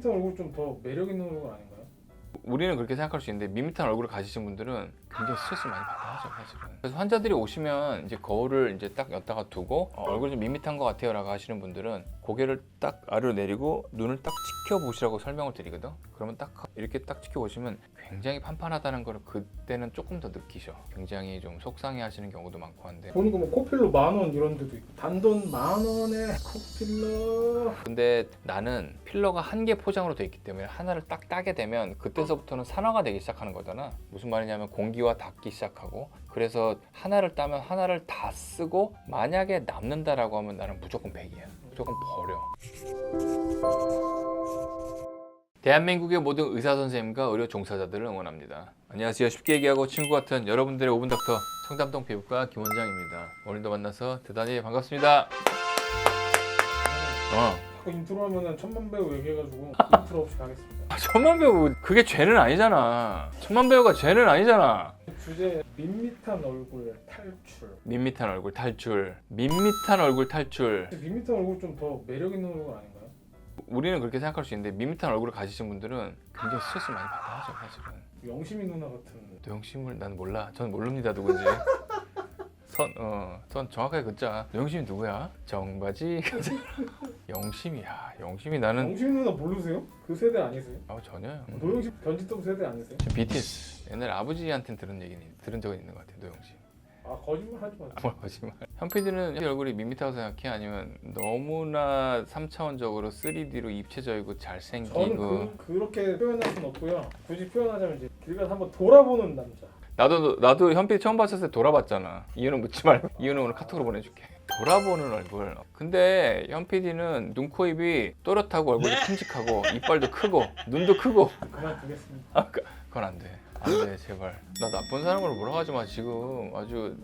밋밋한 얼굴 좀 더 매력 있는 얼굴 아닌가요? 우리는 그렇게 생각할 수 있는데 밋밋한 얼굴을 가지신 분들은 굉장히 스트레스 많이 받아요, 사실은. 그래서 환자들이 오시면 이제 거울을 이제 딱 엿다가 두고 얼굴이 좀 밋밋한 것 같아요라고 하시는 분들은 고개를 딱 아래로 내리고 눈을 딱 지켜보시라고 설명을 드리거든. 그러면 딱 이렇게 딱 지켜보시면 굉장히 판판하다는 걸 그때는 조금 더 느끼셔. 굉장히 좀 속상해하시는 경우도 많고 한데. 보니까 뭐 코필러 10,000원 이런 데도 있고 단돈 10,000원에 코필러. 근데 나는 필러가 한 개 포장으로 돼 있기 때문에 하나를 딱 따게 되면 그때서부터는 산화가 되기 시작하는 거잖아. 무슨 말이냐면 공기와 닿기 시작하고, 그래서 하나를 따면 하나를 다 쓰고 만약에 남는다라고 하면 나는 무조건 100이야. 무조건 버려. 대한민국의 모든 의사 선생님과 의료 종사자들을 응원합니다. 안녕하세요. 쉽게 얘기하고 친구 같은 여러분들의 5분 닥터 청담동 피부과 김원장입니다. 오늘도 만나서 대단히 반갑습니다. 자꾸 인트로 하면은 천만 배우 얘기해가지고 인트로 없이 가겠습니다. 천만 배우 그게 죄는 아니잖아. 천만 배우가 죄는 아니잖아. 주제 밋밋한 얼굴 탈출. 밋밋한 얼굴 탈출. 밋밋한 얼굴 탈출. 밋밋한 얼굴 좀 더 매력 있는 얼굴 아닌가요? 우리는 그렇게 생각할 수 있는데 밋밋한 얼굴을 가지신 분들은 굉장히 스트레스 많이 받아요, 사실은. 영심이 누나 같은. 노영심을 난 몰라. 전 모릅니다, 누군지. 선 정확하게 긋자. 노영심이 누구야? 정바지. 영심이야. 영심이 나는 영심 누나 모르세요? 그 세대 아니세요? 전혀요. 노영심 변지떡 세대 아니세요? 저 BTS 옛날에 아버지한테는 들은 적은 있는 것 같아요. 노영심. 아 거짓말 하지 마. 뭘 거짓말. 현 PD는 얼굴이 밋밋하고 생각해? 아니면 너무나 3차원적으로 3D로 입체적이고 잘생기고? 저는 그렇게 표현할 수는 없고요. 굳이 표현하자면 이제 길 가서 한번 돌아보는 남자. 나도 현 PD 처음 봤을 때 돌아봤잖아. 이유는 묻지 말고. 이유는 오늘 카톡으로 보내줄게. 돌아보는 얼굴. 근데 현 PD는 눈, 코, 입이 또렷하고 얼굴이 큼직하고 이빨도 크고 눈도 크고. 그만두겠습니다. 그건 안 돼. 안 돼, 제발. 나 나쁜 사람으로 몰아가지 마. 지금 아주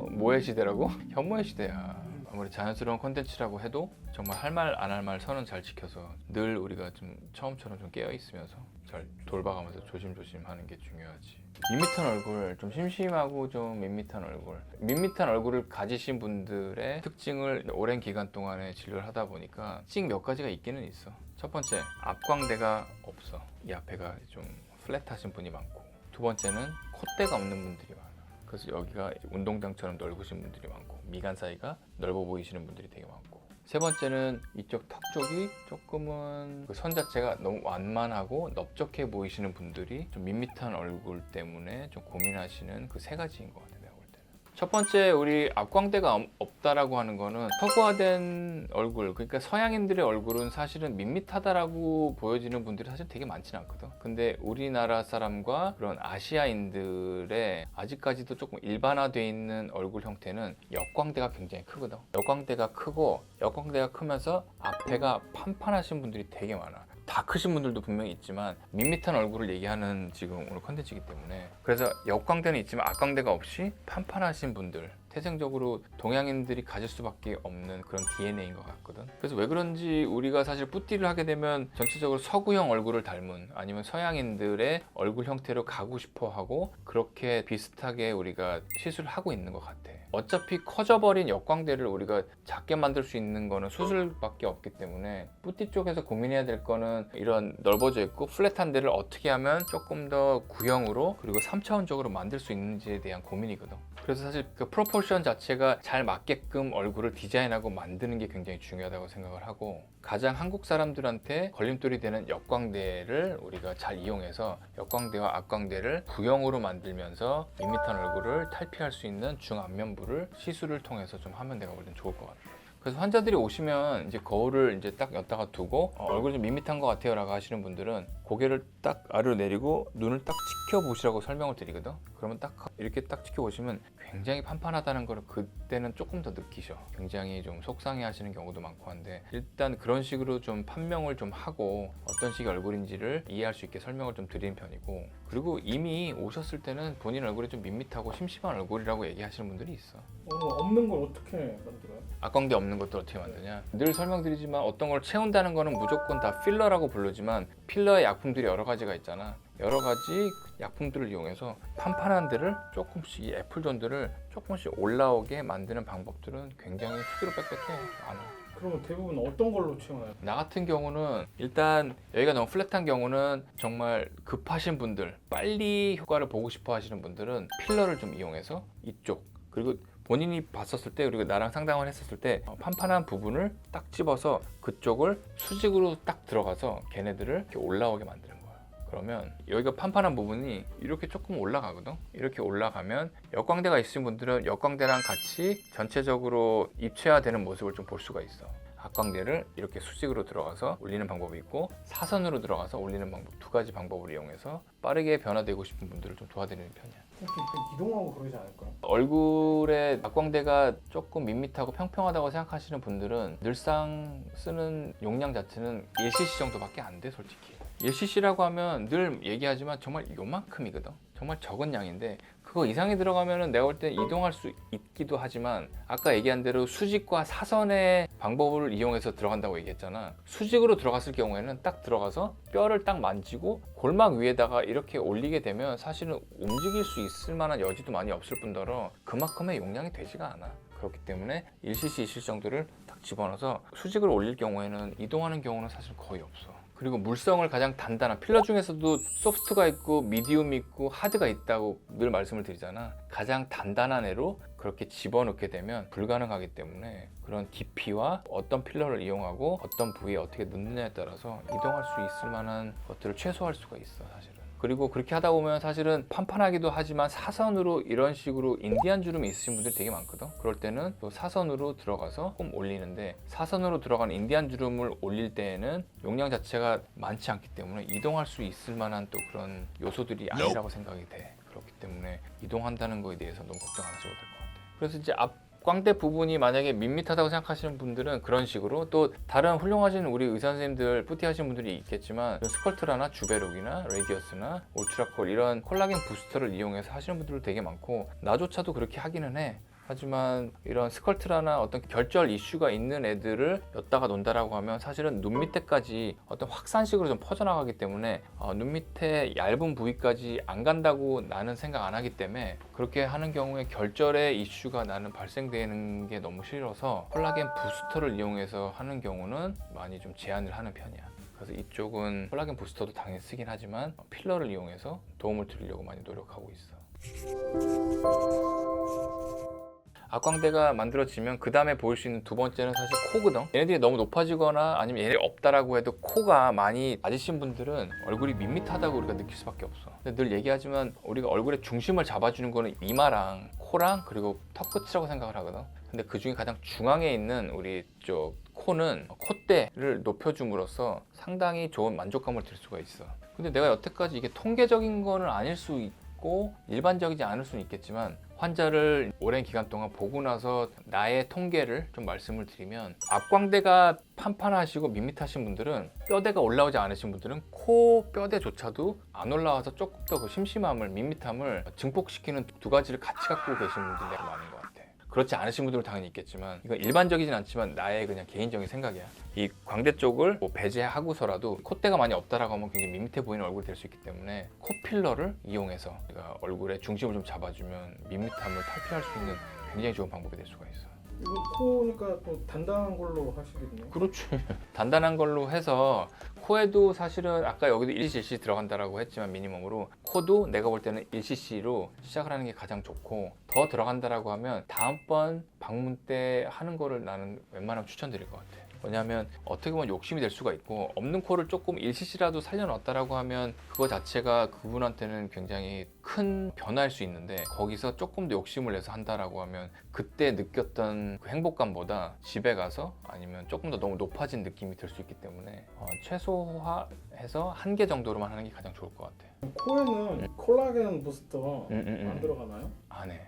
모해 시대라고? 혐오의 시대야. 아무리 자연스러운 콘텐츠라고 해도 정말 할 말 안 할 말 선은 잘 지켜서 늘 우리가 좀 처음처럼 좀 깨어 있으면서 잘 돌봐가면서 조심조심 하는 게 중요하지. 밋밋한 얼굴, 좀 심심하고 좀 밋밋한 얼굴. 밋밋한 얼굴을 가지신 분들의 특징을 오랜 기간 동안에 진료를 하다 보니까 특징 몇 가지가 있기는 있어. 첫 번째, 앞광대가 없어. 이 앞에가 좀 플랫하신 분이 많고. 두 번째는 콧대가 없는 분들이 많아. 그래서 여기가 운동장처럼 넓으신 분들이 많고, 미간 사이가 넓어 보이시는 분들이 되게 많고. 세 번째는 이쪽 턱 쪽이 조금은 그 선 자체가 너무 완만하고 넓적해 보이시는 분들이 좀 밋밋한 얼굴 때문에 좀 고민하시는 그 세 가지인 것 같아요. 내가 볼 때는. 첫 번째, 우리 앞광대가 없다라고 하는 거는 서구화된 얼굴, 그러니까 서양인들의 얼굴은 사실은 밋밋하다라고 보여지는 분들이 사실 되게 많지는 않거든. 근데 우리나라 사람과 그런 아시아인들의 아직까지도 조금 일반화되어 있는 얼굴 형태는 역광대가 굉장히 크거든. 역광대가 크고, 역광대가 크면서 앞에가 판판하신 분들이 되게 많아. 다 크신 분들도 분명히 있지만 밋밋한 얼굴을 얘기하는 지금 오늘 컨텐츠이기 때문에, 그래서 역광대는 있지만 앞광대가 없이 판판하신 분들, 태생적으로 동양인들이 가질 수밖에 없는 그런 DNA인 것 같거든. 그래서 왜 그런지 우리가 사실 뿌띠를 하게 되면 전체적으로 서구형 얼굴을 닮은, 아니면 서양인들의 얼굴 형태로 가고 싶어 하고 그렇게 비슷하게 우리가 시술을 하고 있는 것 같아. 어차피 커져버린 역광대를 우리가 작게 만들 수 있는 거는 수술밖에 없기 때문에 뿌띠 쪽에서 고민해야 될 거는 이런 넓어져 있고 플랫한 데를 어떻게 하면 조금 더 구형으로 그리고 3차원적으로 만들 수 있는지에 대한 고민이거든. 그래서 사실 그 프로포션 자체가 잘 맞게끔 얼굴을 디자인하고 만드는 게 굉장히 중요하다고 생각을 하고, 가장 한국 사람들한테 걸림돌이 되는 역광대를 우리가 잘 이용해서 역광대와 앞광대를 구형으로 만들면서 밋밋한 얼굴을 탈피할 수 있는 중안면부를 시술을 통해서 좀 하면 내가 볼 땐 좋을 것 같아요. 그래서 환자들이 오시면 이제 거울을 이제 딱 엿다가 두고 얼굴이 좀 밋밋한 것 같아요 라고 하시는 분들은 고개를 딱 아래로 내리고 눈을 딱 지켜보시라고 설명을 드리거든. 그러면 딱 이렇게 딱 지켜보시면 굉장히 판판하다는 걸 그때는 조금 더 느끼셔. 굉장히 좀 속상해 하시는 경우도 많고 한데, 일단 그런 식으로 좀 판명을 좀 하고 어떤 식의 얼굴인지를 이해할 수 있게 설명을 좀 드리는 편이고, 그리고 이미 오셨을 때는 본인 얼굴이 좀 밋밋하고 심심한 얼굴이라고 얘기하시는 분들이 있어. 없는 걸 어떻게 만들어요? 앞광대 없는 것도 어떻게 만드냐? 늘 설명드리지만 어떤 걸 채운다는 거는 무조건 다 필러라고 부르지만 필러의 약품들이 여러 가지가 있잖아. 여러 가지 약품들을 이용해서 판판한 데를 조금씩, 이 애플존들을 조금씩 올라오게 만드는 방법들은 굉장히 수두룩 빽빽해. 많아. 그러면 대부분 어떤 걸로 채우나요? 나 같은 경우는 일단 여기가 너무 플랫한 경우는 정말 급하신 분들, 빨리 효과를 보고 싶어 하시는 분들은 필러를 좀 이용해서 이쪽, 그리고 본인이 봤었을 때, 그리고 나랑 상담을 했었을 때 판판한 부분을 딱 집어서 그쪽을 수직으로 딱 들어가서 걔네들을 이렇게 올라오게 만드는 거야. 그러면 여기가 판판한 부분이 이렇게 조금 올라가거든. 이렇게 올라가면 역광대가 있으신 분들은 역광대랑 같이 전체적으로 입체화되는 모습을 좀 볼 수가 있어. 악광대를 이렇게 수직으로 들어가서 올리는 방법이 있고, 사선으로 들어가서 올리는 방법, 두 가지 방법을 이용해서 빠르게 변화되고 싶은 분들을 좀 도와드리는 편이야. 이렇게 이동하고 그러지 않을까요? 얼굴에 악광대가 조금 밋밋하고 평평하다고 생각하시는 분들은 늘상 쓰는 용량 자체는 1cc 정도밖에 안 돼, 솔직히. 1cc라고 하면 늘 얘기하지만 정말 요만큼이거든. 정말 적은 양인데 그거 이상이 들어가면은 내가 볼 때 이동할 수 있기도 하지만, 아까 얘기한 대로 수직과 사선의 방법을 이용해서 들어간다고 얘기했잖아. 수직으로 들어갔을 경우에는 딱 들어가서 뼈를 딱 만지고 골막 위에다가 이렇게 올리게 되면 사실은 움직일 수 있을 만한 여지도 많이 없을 뿐더러 그만큼의 용량이 되지가 않아. 그렇기 때문에 1cc, 2cc 정도를 딱 집어넣어서 수직으로 올릴 경우에는 이동하는 경우는 사실 거의 없어. 그리고 물성을 가장 단단한, 필러 중에서도 소프트가 있고 미디움이 있고 하드가 있다고 늘 말씀을 드리잖아. 가장 단단한 애로 그렇게 집어넣게 되면 불가능하기 때문에 그런 깊이와 어떤 필러를 이용하고 어떤 부위에 어떻게 넣느냐에 따라서 이동할 수 있을 만한 것들을 최소화할 수가 있어, 사실은. 그리고 그렇게 하다 보면 사실은 판판하기도 하지만 사선으로 이런 식으로 인디안 주름이 있으신 분들이 되게 많거든. 그럴 때는 또 사선으로 들어가서 조금 올리는데, 사선으로 들어가는 인디안 주름을 올릴 때에는 용량 자체가 많지 않기 때문에 이동할 수 있을 만한 또 그런 요소들이 아니라고 생각이 돼. 그렇기 때문에 이동한다는 거에 대해서 너무 걱정 안 하셔도 될 것 같아요. 그래서 이제 광대 부분이 만약에 밋밋하다고 생각하시는 분들은 그런 식으로, 또 다른 훌륭하신 우리 의사 선생님들, 뿌티 하시는 분들이 있겠지만 스컬트라나 주베룩이나 레디어스나 울트라콜 이런 콜라겐 부스터를 이용해서 하시는 분들도 되게 많고, 나조차도 그렇게 하기는 해. 하지만 이런 스컬트라나 어떤 결절 이슈가 있는 애들을 엿다가 논다라고 하면 사실은 눈 밑에까지 어떤 확산식으로 좀 퍼져나가기 때문에 눈 밑에 얇은 부위까지 안 간다고 나는 생각 안 하기 때문에, 그렇게 하는 경우에 결절의 이슈가 나는 발생되는 게 너무 싫어서 콜라겐 부스터를 이용해서 하는 경우는 많이 좀 제한을 하는 편이야. 그래서 이쪽은 콜라겐 부스터도 당연히 쓰긴 하지만 필러를 이용해서 도움을 드리려고 많이 노력하고 있어. 악광대가 만들어지면 그 다음에 보일 수 있는 두 번째는 사실 코거든. 얘네들이 너무 높아지거나 아니면 얘네들이 없다라고 해도 코가 많이 낮으신 분들은 얼굴이 밋밋하다고 우리가 느낄 수밖에 없어. 근데 늘 얘기하지만 우리가 얼굴의 중심을 잡아주는 거는 이마랑 코랑 그리고 턱 끝이라고 생각을 하거든. 근데 그 중에 가장 중앙에 있는 우리 쪽 코는 콧대를 높여줌으로써 상당히 좋은 만족감을 들 수가 있어. 근데 내가 여태까지 이게 통계적인 거는 아닐 수 있고 일반적이지 않을 수는 있겠지만, 환자를 오랜 기간 동안 보고 나서 나의 통계를 좀 말씀을 드리면, 앞광대가 판판하시고 밋밋하신 분들은, 뼈대가 올라오지 않으신 분들은 코 뼈대조차도 안 올라와서 조금 더 그 심심함을, 밋밋함을 증폭시키는 두 가지를 같이 갖고 계신 분들이 되게 많은 것 같아. 그렇지 않으신 분들은 당연히 있겠지만, 이건 일반적이진 않지만 나의 그냥 개인적인 생각이야. 이 광대 쪽을 뭐 배제하고서라도 콧대가 많이 없다라고 하면 굉장히 밋밋해 보이는 얼굴이 될 수 있기 때문에 코 필러를 이용해서 내가 얼굴의 중심을 좀 잡아주면 밋밋함을 탈피할 수 있는 굉장히 좋은 방법이 될 수가 있어. 이거 코니까 또 단단한 걸로 하시겠네요. 그렇지. 단단한 걸로 해서 코에도 사실은 아까 여기도 1cc 들어간다라고 했지만 미니멈으로 코도 내가 볼 때는 1cc로 시작을 하는 게 가장 좋고, 더 들어간다라고 하면 다음번 방문 때 하는 거를 나는 웬만하면 추천드릴 것 같아. 왜냐하면 어떻게 보면 욕심이 될 수가 있고, 없는 코를 조금 1cc라도 살려놨다라고 하면 그거 자체가 그분한테는 굉장히 큰 변화일 수 있는데, 거기서 조금 더 욕심을 내서 한다라고 하면 그때 느꼈던 그 행복감보다 집에 가서 아니면 조금 더 너무 높아진 느낌이 들 수 있기 때문에 최소화해서 1개 정도로만 하는 게 가장 좋을 것 같아. 코에는 콜라겐 부스터 안 들어가나요? 안 해.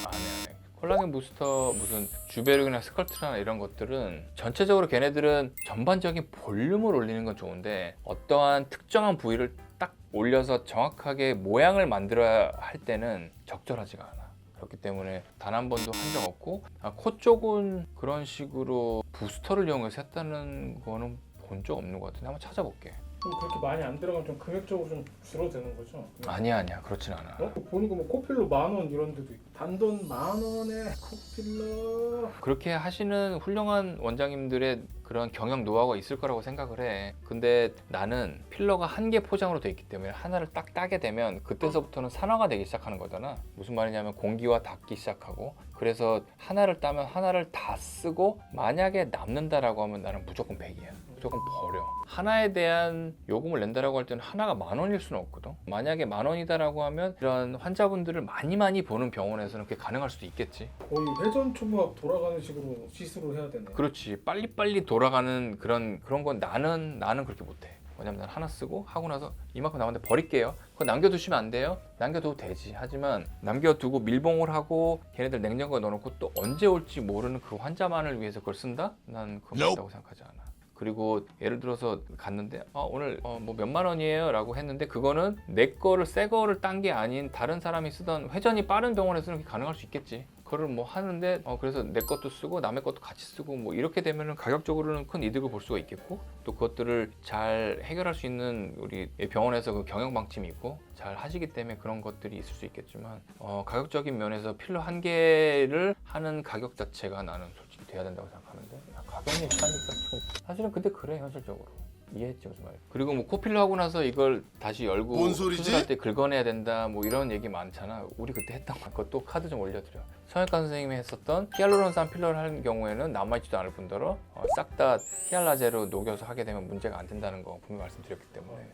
안 해. 콜라겐 부스터 무슨 주베룩이나 스컬트라나 이런 것들은 전체적으로 걔네들은 전반적인 볼륨을 올리는 건 좋은데, 어떠한 특정한 부위를 딱 올려서 정확하게 모양을 만들어야 할 때는 적절하지가 않아. 그렇기 때문에 단 한 번도 한 적 없고, 코 쪽은 그런 식으로 부스터를 이용해서 했다는 거는 본 적 없는 것 같은데 한번 찾아볼게. 그럼 그렇게 많이 안 들어가면 좀 금액적으로 좀 줄어드는 거죠? 아니야 그렇진 않아. 보니까 뭐 코필러 10,000원 이런 데도 있고 단돈 10,000원에 코필러. 그렇게 하시는 훌륭한 원장님들의 그런 경영 노하우가 있을 거라고 생각을 해. 근데 나는 필러가 한 개 포장으로 돼 있기 때문에 하나를 딱 따게 되면 그때서부터는 산화가 되기 시작하는 거잖아. 무슨 말이냐면 공기와 닿기 시작하고, 그래서 하나를 따면 하나를 다 쓰고 만약에 남는다라고 하면 나는 무조건 100이야. 무조건 버려. 하나에 대한 요금을 낸다라고 할 때는 하나가 10,000원일 수는 없거든. 만약에 10,000원이다라고 하면 이런 환자분들을 많이 보는 병원에서는 그게 가능할 수도 있겠지. 거의 회전초밥 돌아가는 식으로 시술을 해야 되네. 그렇지. 빨리빨리 돌아가는 그런 건 나는 그렇게 못해. 왜냐면 난 하나 쓰고 하고 나서 이만큼 남았는데 버릴게요. 그거 남겨두시면 안 돼요? 남겨둬도 되지. 하지만 남겨두고 밀봉을 하고 걔네들 냉장고에 넣어놓고 또 언제 올지 모르는 그 환자만을 위해서 그걸 쓴다? 난 그건 맞다고 생각하지 않아. 그리고 예를 들어서 갔는데 오늘 뭐 몇만 원이에요 라고 했는데 그거는 내 거를 새 거를 딴 게 아닌 다른 사람이 쓰던 회전이 빠른 병원에서는 그게 가능할 수 있겠지. 그거를 뭐 하는데 그래서 내 것도 쓰고 남의 것도 같이 쓰고 뭐 이렇게 되면은 가격적으로는 큰 이득을 볼 수가 있겠고, 또 그것들을 잘 해결할 수 있는 우리 병원에서 그 경영 방침이 있고 잘 하시기 때문에 그런 것들이 있을 수 있겠지만 가격적인 면에서 필러 한 개를 하는 가격 자체가 나는 솔직히 돼야 된다고 생각하는데, 가격 얘기하니까 좀 사실은 근데 그래 현실적으로. 이해했지 무슨 말이야. 그리고 뭐 코필러 하고 나서 이걸 다시 열고 수술할 때 긁어내야 된다 뭐 이런 얘기 많잖아. 우리 그때 했던 거 그것도 카드 좀 올려드려. 성형외과 선생님이 했었던 히알루론산 필러를 하는 경우에는 남아있지도 않을 뿐더러 싹 다 히알라제로 녹여서 하게 되면 문제가 안 된다는 거 분명히 말씀드렸기 때문에.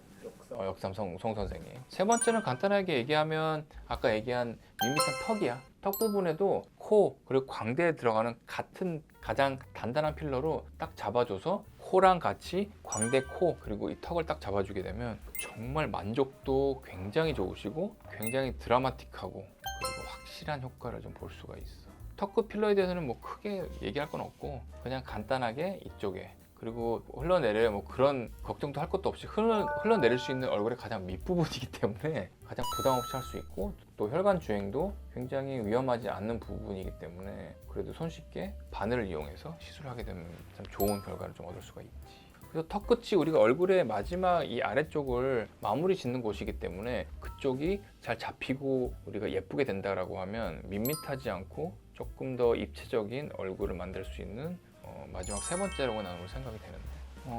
역삼 송 선생님. 세 번째는 간단하게 얘기하면 아까 얘기한 밋밋한 턱이야. 턱 부분에도 코 그리고 광대에 들어가는 같은 가장 단단한 필러로 딱 잡아줘서 코랑 같이 광대, 코 그리고 이 턱을 딱 잡아주게 되면 정말 만족도 굉장히 좋으시고 굉장히 드라마틱하고 그리고 확실한 효과를 좀 볼 수가 있어. 턱끝 필러에 대해서는 뭐 크게 얘기할 건 없고 그냥 간단하게 이쪽에 그리고 흘러내려요. 뭐 그런 걱정도 할 것도 없이 흘러내릴 수 있는 얼굴의 가장 밑부분이기 때문에 가장 부담 없이 할 수 있고, 또 혈관 주행도 굉장히 위험하지 않는 부분이기 때문에 그래도 손쉽게 바늘을 이용해서 시술하게 되면 참 좋은 결과를 좀 얻을 수가 있지. 그래서 턱 끝이 우리가 얼굴의 마지막 이 아래쪽을 마무리 짓는 곳이기 때문에 그쪽이 잘 잡히고 우리가 예쁘게 된다라고 하면 밋밋하지 않고 조금 더 입체적인 얼굴을 만들 수 있는 마지막 세 번째라고 나는 생각이 되는데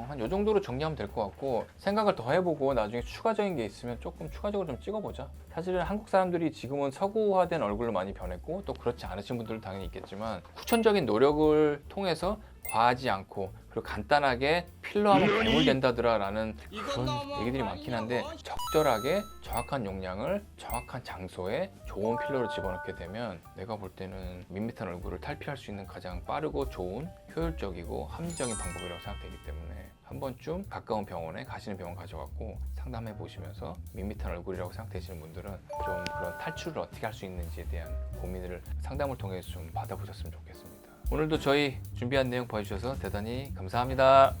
한 요 정도로 정리하면 될 것 같고, 생각을 더 해보고 나중에 추가적인 게 있으면 조금 추가적으로 좀 찍어보자. 사실은 한국 사람들이 지금은 서구화된 얼굴로 많이 변했고 또 그렇지 않으신 분들도 당연히 있겠지만 후천적인 노력을 통해서 과하지 않고 그리고 간단하게 필러하면 괴물 된다더라 라는 그런 얘기들이 많긴 한데, 적절하게 정확한 용량을 정확한 장소에 좋은 필러를 집어넣게 되면 내가 볼 때는 밋밋한 얼굴을 탈피할 수 있는 가장 빠르고 좋은 효율적이고 합리적인 방법이라고 생각되기 때문에 한 번쯤 가까운 병원에 가시는 병원 가져갖고 상담해 보시면서 밋밋한 얼굴이라고 생각되시는 분들은 좀 그런 탈출을 어떻게 할 수 있는지에 대한 고민을 상담을 통해서 좀 받아보셨으면 좋겠습니다. 오늘도 저희 준비한 내용 봐주셔서 대단히 감사합니다.